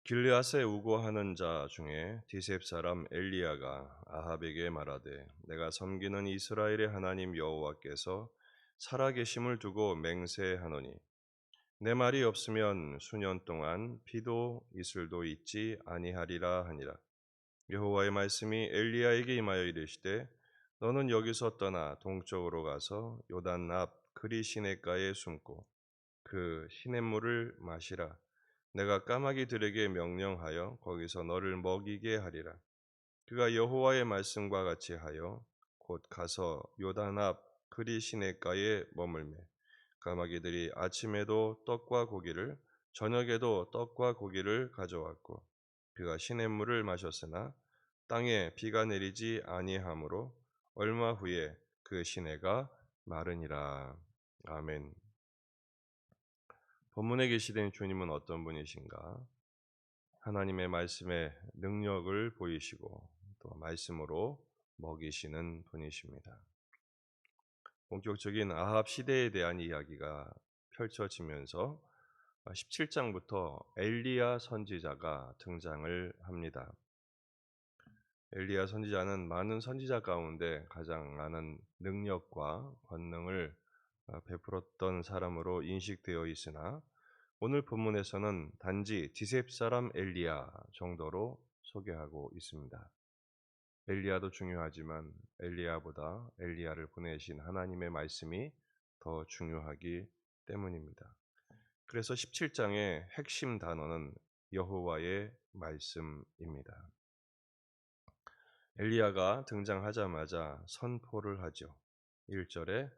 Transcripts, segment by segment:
길르앗에 우고하는 자 중에 디셉 사람 엘리야가 아합에게 말하되 내가 섬기는 이스라엘의 하나님 여호와께서 살아계심을 두고 맹세하노니 내 말이 없으면 수년 동안 비도 이슬도 있지 아니하리라 하니라. 여호와의 말씀이 엘리야에게 임하여 이르시되 너는 여기서 떠나 동쪽으로 가서 요단 앞 그리 시냇가에 숨고 그 시냇물을 마시라. 내가 까마귀들에게 명령하여 거기서 너를 먹이게 하리라. 그가 여호와의 말씀과 같이 하여 곧 가서 요단 앞 그리 시냇가에 머물매 까마귀들이 아침에도 떡과 고기를 저녁에도 떡과 고기를 가져왔고 그가 시냇물을 마셨으나 땅에 비가 내리지 아니하므로 얼마 후에 그 시내가 마르니라. 아멘. 본문에 계시된 주님은 어떤 분이신가? 하나님의 말씀의 능력을 보이시고 또 말씀으로 먹이시는 분이십니다. 본격적인 아합 시대에 대한 이야기가 펼쳐지면서 17장부터 엘리야 선지자가 등장을 합니다. 엘리야 선지자는 많은 선지자 가운데 가장 많은 능력과 권능을 베풀었던 사람으로 인식되어 있으나 오늘 본문에서는 단지 디셉 사람 엘리야 정도로 소개하고 있습니다. 엘리야도 중요하지만 엘리야보다 엘리야를 보내신 하나님의 말씀이 더 중요하기 때문입니다. 그래서 17장의 핵심 단어는 여호와의 말씀입니다. 엘리야가 등장하자마자 선포를 하죠. 1절에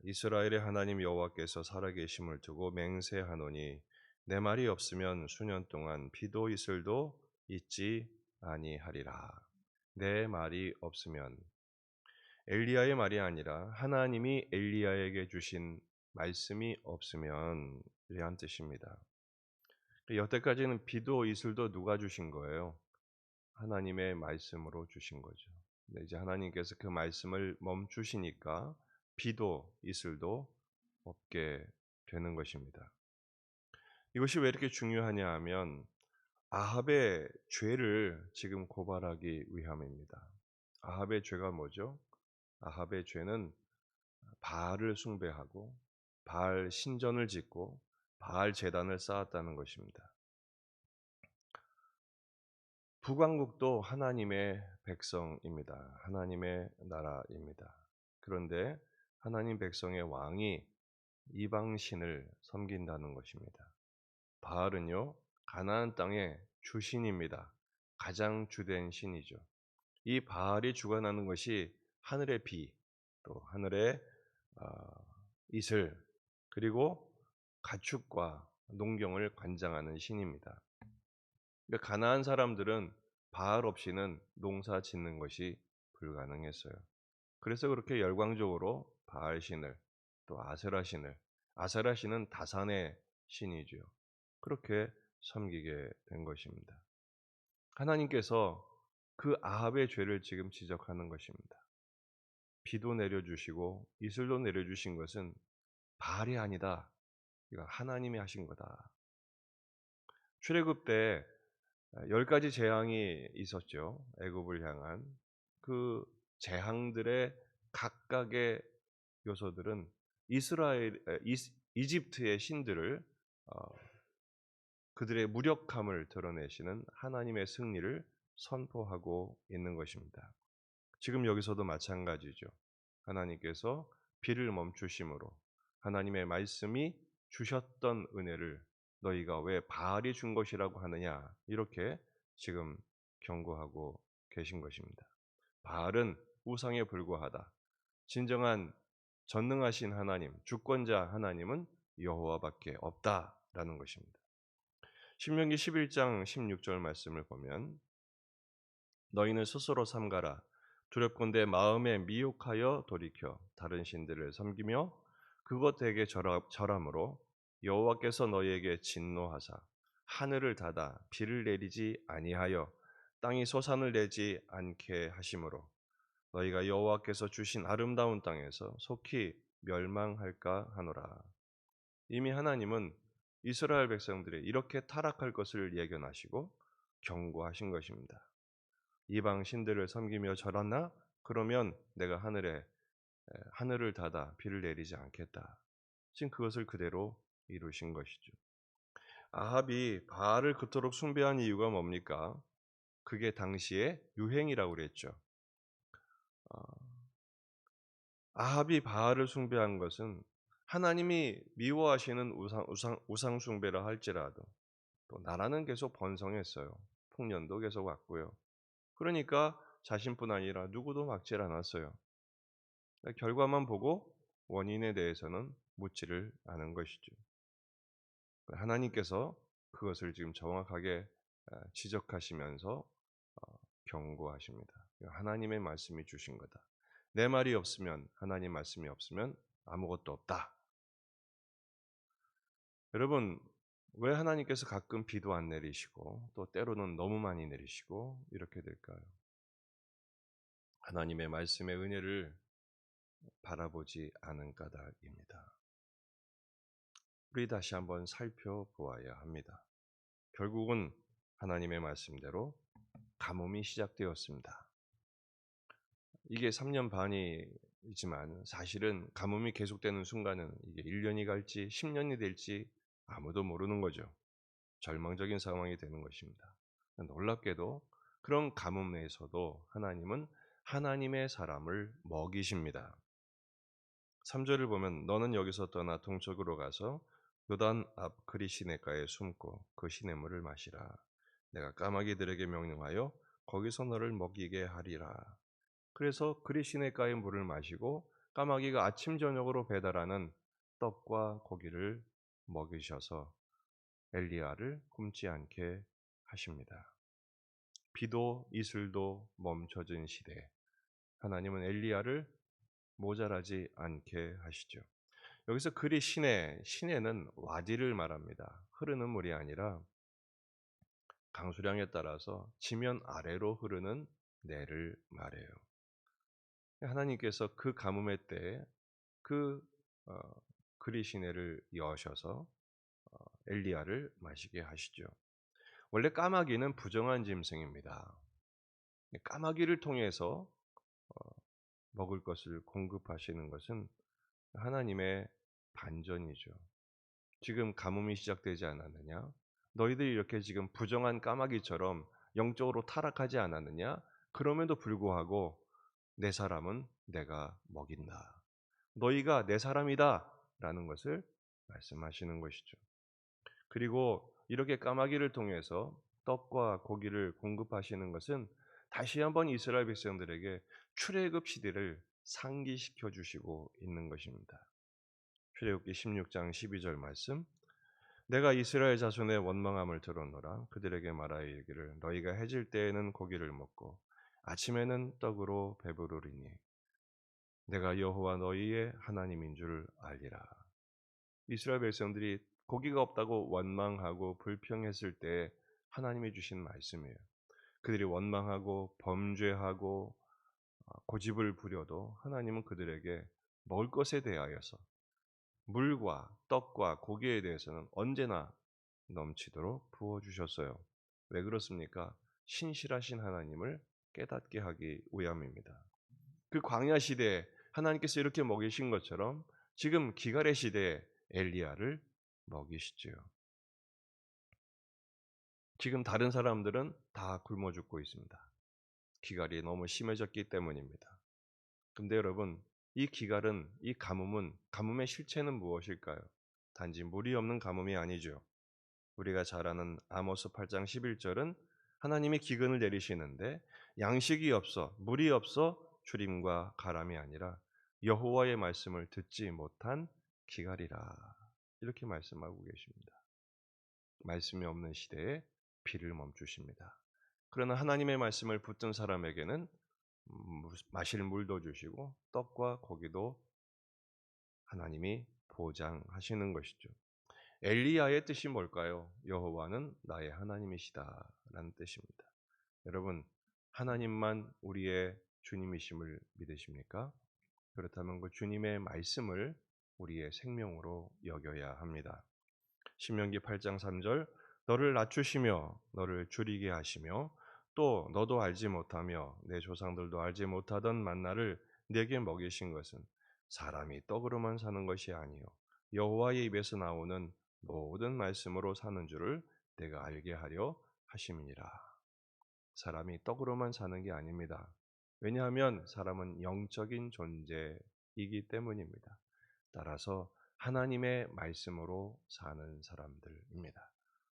이스라엘의 하나님 여호와께서 살아계심을 두고 맹세하노니 내 말이 없으면 수년 동안 비도 이슬도 있지 아니하리라. 내 말이 없으면 엘리야의 말이 아니라 하나님이 엘리야에게 주신 말씀이 없으면 이란 뜻입니다. 여태까지는 비도 이슬도 누가 주신 거예요? 하나님의 말씀으로 주신 거죠. 근데 이제 하나님께서 그 말씀을 멈추시니까 비도 이슬도 없게 되는 것입니다. 이것이 왜 이렇게 중요하냐 하면 아합의 죄를 지금 고발하기 위함입니다. 아합의 죄가 뭐죠? 아합의 죄는 바알을 숭배하고 바알 신전을 짓고 바알 제단을 쌓았다는 것입니다. 북왕국도 하나님의 백성입니다. 하나님의 나라입니다. 그런데 하나님 백성의 왕이 이방신을 섬긴다는 것입니다. 바알은요, 가나안 땅의 주신입니다. 가장 주된 신이죠. 이 바알이 주관하는 것이 하늘의 비, 또 하늘의 이슬, 그리고 가축과 농경을 관장하는 신입니다. 그러니까 가나안 사람들은 바알 없이는 농사 짓는 것이 불가능했어요. 그래서 그렇게 열광적으로 바알 신을 또 아세라 신을, 아세라 신은 다산의 신이죠. 그렇게 섬기게 된 것입니다. 하나님께서 그 아합의 죄를 지금 지적하는 것입니다. 비도 내려주시고 이슬도 내려주신 것은 바알이 아니다. 이거 하나님이 하신 거다. 출애굽 때 10가지 재앙이 있었죠. 애굽을 향한 그 재앙들의 각각의 요소들은 이집트의 신들을 그들의 무력함을 드러내시는 하나님의 승리를 선포하고 있는 것입니다. 지금 여기서도 마찬가지죠. 하나님께서 비를 멈추심으로 하나님의 말씀이 주셨던 은혜를 너희가 왜 바알이 준 것이라고 하느냐 이렇게 지금 경고하고 계신 것입니다. 바알은 우상에 불과하다. 진정한 전능하신 하나님, 주권자 하나님은 여호와밖에 없다라는 것입니다. 신명기 11장 16절 말씀을 보면 너희는 스스로 삼가라. 두렵건대 마음에 미혹하여 돌이켜 다른 신들을 섬기며 그것에게 절함으로 여호와께서 너희에게 진노하사 하늘을 닫아 비를 내리지 아니하여 땅이 소산을 내지 않게 하심으로 너희가 여호와께서 주신 아름다운 땅에서 속히 멸망할까 하노라. 이미 하나님은 이스라엘 백성들이 이렇게 타락할 것을 예견하시고 경고하신 것입니다. 이방 신들을 섬기며 절하나? 그러면 내가 하늘을 닫아 비를 내리지 않겠다. 지금 그것을 그대로 이루신 것이죠. 아합이 바알을 그토록 숭배한 이유가 뭡니까? 그게 당시의 유행이라고 그랬죠. 어, 아합이 바알을 숭배한 것은 하나님이 미워하시는 우상 숭배라 할지라도 또 나라는 계속 번성했어요. 풍년도 계속 왔고요. 그러니까 자신뿐 아니라 누구도 막질 않았어요. 결과만 보고 원인에 대해서는 묻지를 않은 것이죠. 하나님께서 그것을 지금 정확하게 지적하시면서 경고하십니다. 하나님의 말씀이 주신 거다. 내 말이 없으면, 하나님 말씀이 없으면 아무것도 없다. 여러분, 왜 하나님께서 가끔 비도 안 내리시고 또 때로는 너무 많이 내리시고 이렇게 될까요? 하나님의 말씀의 은혜를 바라보지 않은 까닭입니다. 우리 다시 한번 살펴보아야 합니다. 결국은 하나님의 말씀대로 가뭄이 시작되었습니다. 이게 3년 반이지만 사실은 가뭄이 계속되는 순간은 이게 1년이 갈지 10년이 될지 아무도 모르는 거죠. 절망적인 상황이 되는 것입니다. 놀랍게도 그런 가뭄에서도 하나님은 하나님의 사람을 먹이십니다. 3절을 보면 너는 여기서 떠나 동쪽으로 가서 요단 앞 그리 시내가에 숨고 그 시냇물을 마시라. 내가 까마귀들에게 명령하여 거기서 너를 먹이게 하리라. 그래서 그리 시내가의 물을 마시고 까마귀가 아침 저녁으로 배달하는 떡과 고기를 먹이셔서 엘리야를 굶지 않게 하십니다. 비도 이슬도 멈춰진 시대 하나님은 엘리야를 모자라지 않게 하시죠. 여기서 그리 시내는 와디를 말합니다. 흐르는 물이 아니라 강수량에 따라서 지면 아래로 흐르는 내를 말해요. 하나님께서 그 가뭄의 때에 그 어, 그리 시내를 여셔서 엘리야를 마시게 하시죠. 원래 까마귀는 부정한 짐승입니다. 까마귀를 통해서 먹을 것을 공급하시는 것은 하나님의 반전이죠. 지금 가뭄이 시작되지 않았느냐? 너희들이 이렇게 지금 부정한 까마귀처럼 영적으로 타락하지 않았느냐? 그럼에도 불구하고 내 사람은 내가 먹인다. 너희가 내 사람이다. 라는 것을 말씀하시는 것이죠. 그리고 이렇게 까마귀를 통해서 떡과 고기를 공급하시는 것은 다시 한번 이스라엘 백성들에게 출애굽 시대를 상기시켜 주시고 있는 것입니다. 출애굽기 16장 12절 말씀 내가 이스라엘 자손의 원망함을 들었노라 그들에게 말하여 이르기를 너희가 해질 때에는 고기를 먹고 아침에는 떡으로 배부르리니 내가 여호와 너희의 하나님인 줄 알리라. 이스라엘 백성들이 고기가 없다고 원망하고 불평했을 때 하나님이 주신 말씀이에요. 그들이 원망하고 범죄하고 고집을 부려도 하나님은 그들에게 먹을 것에 대하여서 물과 떡과 고기에 대해서는 언제나 넘치도록 부어주셨어요. 왜 그렇습니까? 신실하신 하나님을 깨닫게 하기 위함입니다. 그 광야 시대에 하나님께서 이렇게 먹이신 것처럼 지금 기갈의 시대에 엘리야를 먹이시지요. 지금 다른 사람들은 다 굶어 죽고 있습니다. 기갈이 너무 심해졌기 때문입니다. 근데 여러분, 이 가뭄의 실체는 무엇일까요? 단지 물이 없는 가뭄이 아니죠. 우리가 잘 아는 아모스 8장 11절은 하나님이 기근을 내리시는데 양식이 없어, 물이 없어 주림과 가람이 아니라 여호와의 말씀을 듣지 못한 기갈이라. 이렇게 말씀하고 계십니다. 말씀이 없는 시대에 비를 멈추십니다. 그러나 하나님의 말씀을 붙든 사람에게는 마실 물도 주시고 떡과 고기도 하나님이 보장하시는 것이죠. 엘리야의 뜻이 뭘까요? 여호와는 나의 하나님이시다라는 뜻입니다. 여러분, 하나님만 우리의 주님이심을 믿으십니까? 그렇다면 그 주님의 말씀을 우리의 생명으로 여겨야 합니다. 신명기 8장 3절 너를 낮추시며 너를 줄이게 하시며 또 너도 알지 못하며 내 조상들도 알지 못하던 만나를 내게 먹이신 것은 사람이 떡으로만 사는 것이 아니요 여호와의 입에서 나오는 모든 말씀으로 사는 줄을 내가 알게 하려 하심이니라. 사람이 떡으로만 사는 게 아닙니다. 왜냐하면 사람은 영적인 존재이기 때문입니다. 따라서 하나님의 말씀으로 사는 사람들입니다.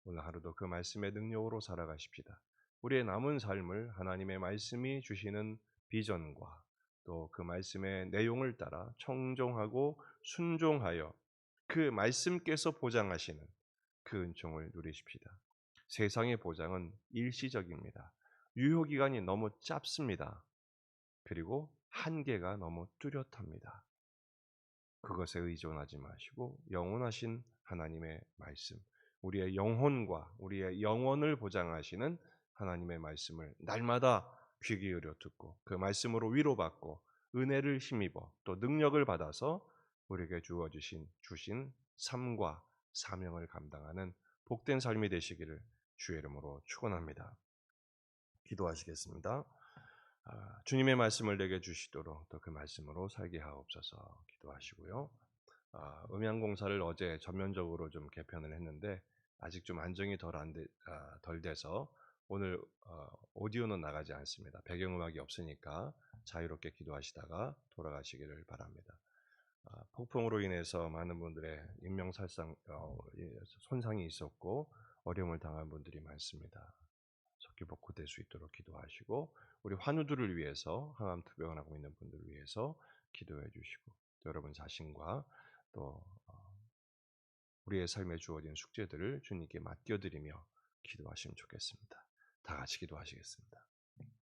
오늘 하루도 그 말씀의 능력으로 살아가십시다. 우리의 남은 삶을 하나님의 말씀이 주시는 비전과 또 그 말씀의 내용을 따라 청종하고 순종하여 그 말씀께서 보장하시는 그 은총을 누리십시다. 세상의 보장은 일시적입니다. 유효기간이 너무 짧습니다. 그리고 한계가 너무 뚜렷합니다. 그것에 의존하지 마시고 영원하신 하나님의 말씀, 우리의 영혼과 우리의 영혼을 보장하시는 하나님의 말씀을 날마다 귀 기울여 듣고 그 말씀으로 위로받고 은혜를 힘입어 또 능력을 받아서 우리에게 주신 삶과 사명을 감당하는 복된 삶이 되시기를 주의 이름으로 축원합니다. 기도하시겠습니다. 주님의 말씀을 내게 주시도록 또 그 말씀으로 살게 하옵소서 기도하시고요. 음향공사를 어제 전면적으로 좀 개편을 했는데 아직 좀 안정이 덜 돼서 오늘 오디오는 나가지 않습니다. 배경음악이 없으니까 자유롭게 기도하시다가 돌아가시기를 바랍니다. 폭풍으로 인해서 많은 분들의 인명살상 손상이 있었고 어려움을 당한 분들이 많습니다. 속히 복구될 수 있도록 기도하시고 우리 환우들을 위해서 항암 투병을 하고 있는 분들을 위해서 기도해 주시고 여러분 자신과 또 우리의 삶에 주어진 숙제들을 주님께 맡겨드리며 기도하시면 좋겠습니다. 다 같이 기도하시겠습니다.